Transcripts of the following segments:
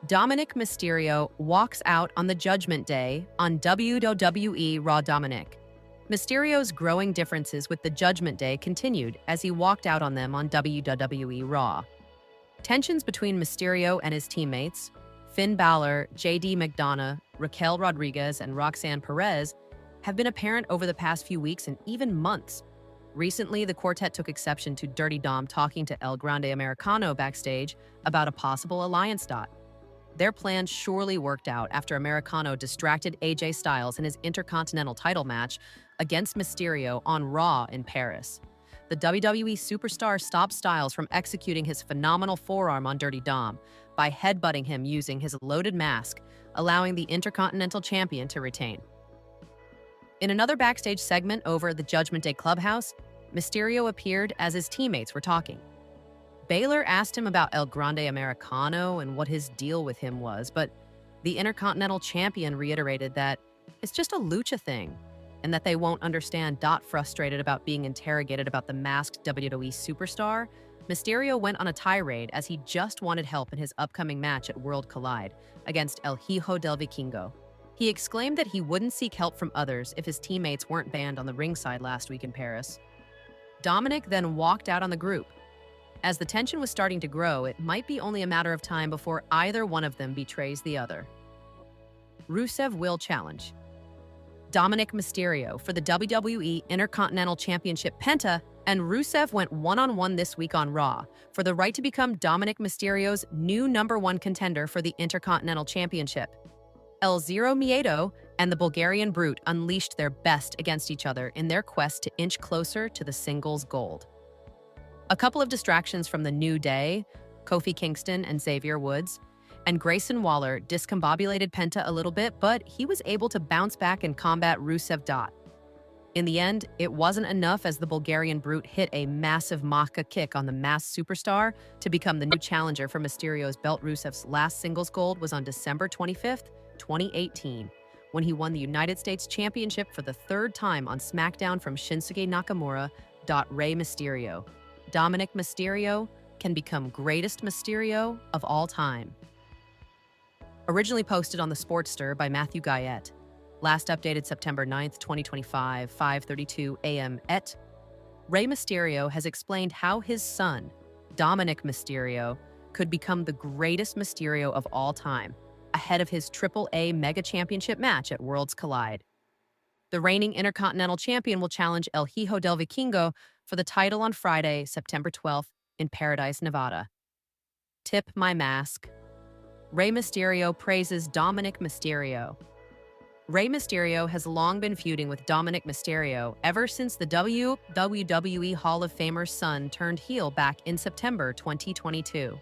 Dominik Mysterio walks out on the Judgment Day on WWE RAWDominik. Mysterio's growing differences with the Judgment Day continued as he walked out on them on WWE RAW. Tensions between Mysterio and his teammates, Finn Balor, JD McDonough, Raquel Rodriguez, and Roxanne Perez, have been apparent over the past few weeks and even months. Recently, the quartet took exception to Dirty Dom talking to El Grande Americano backstage about a possible alliance. Their plan surely worked out after Americano distracted AJ Styles in his Intercontinental title match against Mysterio on Raw in Paris. The WWE superstar stopped Styles from executing his phenomenal forearm on Dirty Dom by headbutting him using his loaded mask, allowing the Intercontinental Champion to retain. In another backstage segment over the Judgment Day Clubhouse, Mysterio appeared as his teammates were talking. Baylor asked him about El Grande Americano and what his deal with him was, but the Intercontinental Champion reiterated that it's just a lucha thing and that they won't understand. Frustrated about being interrogated about the masked WWE superstar, Mysterio went on a tirade as he just wanted help in his upcoming match at World Collide against El Hijo del Vikingo. He exclaimed that he wouldn't seek help from others if his teammates weren't banned on the ringside last week in Paris. Dominik then walked out on the group. As the tension was starting to grow, it might be only a matter of time before either one of them betrays the other. Rusev will challenge Dominik Mysterio for the WWE Intercontinental Championship Penta, and Rusev went one-on-one this week on Raw for the right to become Dominik Mysterio's new #1 contender for the Intercontinental Championship. El Zero Miedo and the Bulgarian Brute unleashed their best against each other in their quest to inch closer to the singles gold. A couple of distractions from the New Day, Kofi Kingston and Xavier Woods, and Grayson Waller discombobulated Penta a little bit, but he was able to bounce back and combat Rusev. In the end, it wasn't enough as the Bulgarian Brute hit a massive Maka kick on the masked superstar to become the new challenger for Mysterio's belt. Rusev's last singles gold was on December 25th, 2018, when he won the United States Championship for the third time on SmackDown from Shinsuke Nakamura. Rey Mysterio. Dominik Mysterio can become greatest Mysterio of all time. Originally posted on the Sportster by Matthew Guyette. Last updated September 9th, 2025, 5:32 a.m. Rey Mysterio has explained how his son, Dominik Mysterio, could become the greatest Mysterio of all time, ahead of his AAA Mega Championship match at Worlds Collide. The reigning Intercontinental Champion will challenge El Hijo del Vikingo for the title on Friday, September 12th, in Paradise, Nevada. Tip my mask. Rey Mysterio praises Dominik Mysterio. Rey Mysterio has long been feuding with Dominik Mysterio ever since the WWE Hall of Famer's son turned heel back in September 2022.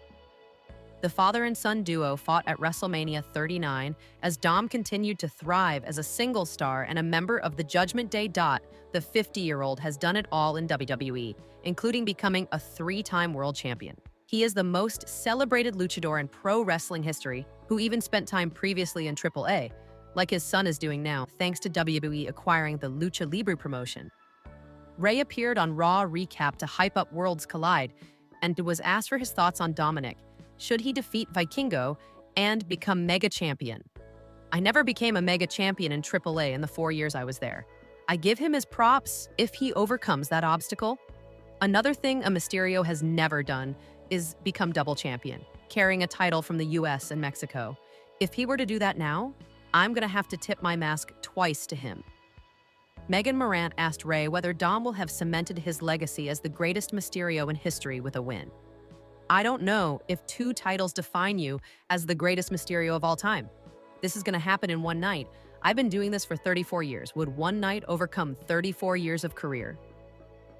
The father and son duo fought at WrestleMania 39 as Dom continued to thrive as a single star and a member of the Judgment Day. The 50-year-old has done it all in WWE, including becoming a 3-time world champion. He is the most celebrated luchador in pro wrestling history, who even spent time previously in AAA, like his son is doing now, thanks to WWE acquiring the Lucha Libre promotion. Rey appeared on Raw Recap to hype up Worlds Collide and was asked for his thoughts on Dominik. Should he defeat Vikingo and become Mega Champion? I never became a Mega Champion in AAA in the 4 years I was there. I give him his props if he overcomes that obstacle. Another thing a Mysterio has never done is become double champion, carrying a title from the US and Mexico. If he were to do that now, I'm gonna have to tip my mask twice to him. Megan Morant asked Rey whether Dom will have cemented his legacy as the greatest Mysterio in history with a win. I don't know if 2 titles define you as the greatest Mysterio of all time. This is going to happen in one night. I've been doing this for 34 years. Would one night overcome 34 years of career?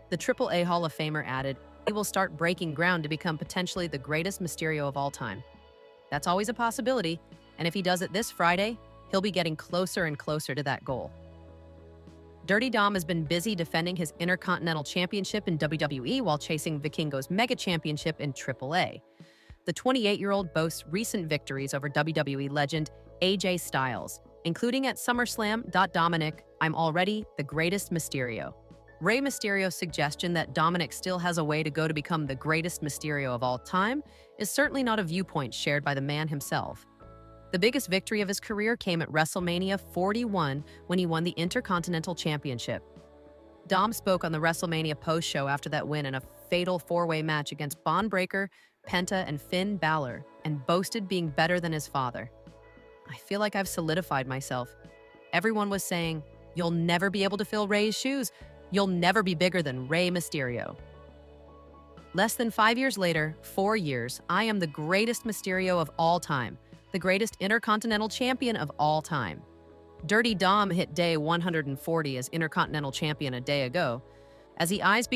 The AAA Hall of Famer added, he will start breaking ground to become potentially the greatest Mysterio of all time. That's always a possibility, and if he does it this Friday, he'll be getting closer and closer to that goal. Dirty Dom has been busy defending his Intercontinental Championship in WWE while chasing Vikingo's Mega Championship in AAA. The 28-year-old boasts recent victories over WWE legend AJ Styles, including at SummerSlam. Dominik, I'm already the greatest Mysterio. Rey Mysterio's suggestion that Dominik still has a way to go to become the greatest Mysterio of all time is certainly not a viewpoint shared by the man himself. The biggest victory of his career came at WrestleMania 41 when he won the Intercontinental Championship. Dom spoke on the WrestleMania post-show after that win in a fatal four-way match against Bron Breakker, Penta, and Finn Balor, and boasted being better than his father. I feel like I've solidified myself. Everyone was saying, "You'll never be able to fill Rey's shoes. You'll never be bigger than Rey Mysterio." Less than 5 years later, 4 years, I am the greatest Mysterio of all time, the greatest Intercontinental Champion of all time. Dirty Dom hit day 140 as Intercontinental Champion a day ago. As he eyes become